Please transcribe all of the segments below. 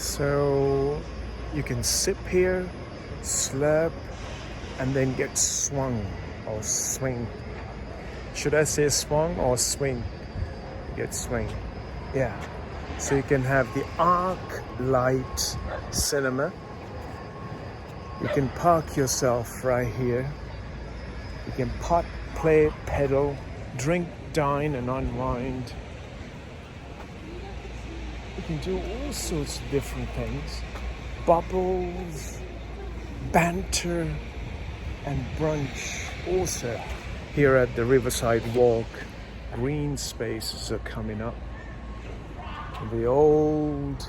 So you can sip here, slurp, and then get swung or swing. Should I say swung or swing? Get swing. Yeah. So you can have the arc light cinema. You can park yourself right here. You can pot, play, pedal, drink, dine, and unwind. You can do all sorts of different things. Bubbles, banter, and brunch. Also, here at the Riverside Walk, green spaces are coming up. The old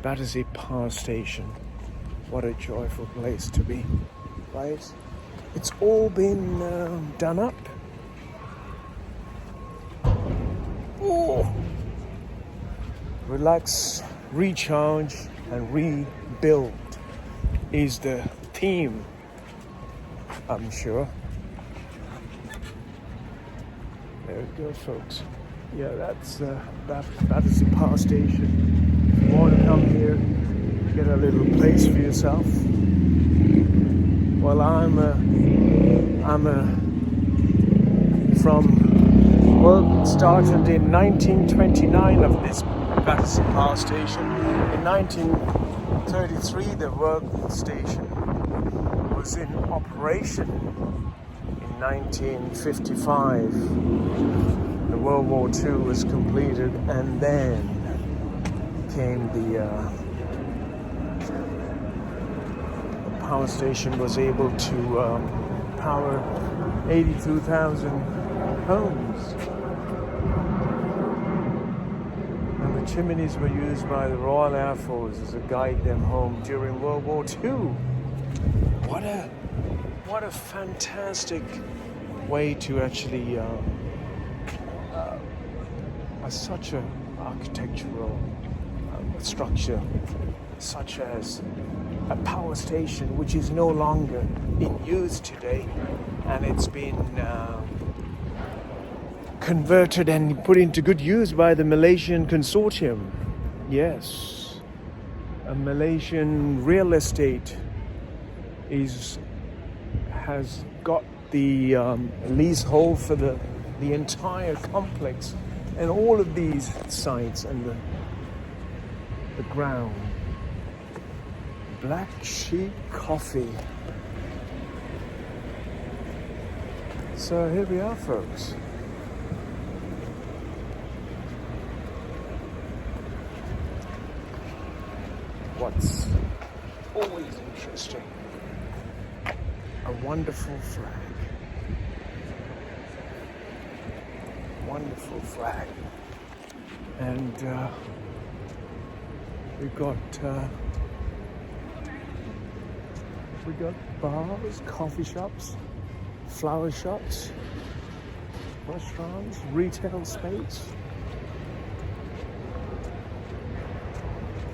Battersea Power Station. What a joyful place to be, right? It's all been done up. Oh, relax, recharge, and rebuild is the theme, I'm sure. There we go, folks. Yeah, that's Battersea Power Station. If you want to come here, get a little place for yourself. Well, I'm from work started in 1929 of this Battersea Power Station. In 1933, the work station was in operation. In 1955, the World War II was completed, and then came the power station was able to power 82,000 homes. And the chimneys were used by the Royal Air Force to guide them home during World War II. What a fantastic way to actually such an architectural structure, such as a power station, which is no longer in use today, and it's been converted and put into good use by the Malaysian consortium. Yes, a Malaysian real estate has got the leasehold for the entire complex and all of these sites and the ground. Black Sheep Coffee. So here we are, folks. What's always interesting, a wonderful flag. Wonderful flag. And we've got bars, coffee shops, flower shops, restaurants, retail space.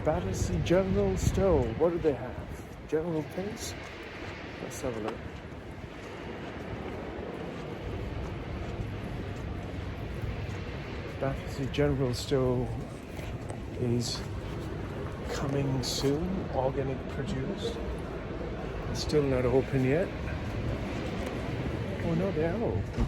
Battersea General Store. What do they have? General things? Let's have a look. Battersea General Store is coming soon. Organic produce. It's still not open yet. Oh no, they are open.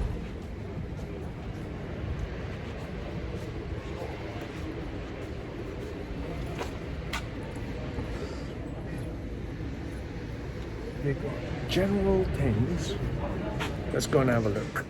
They got general things. Let's go and have a look.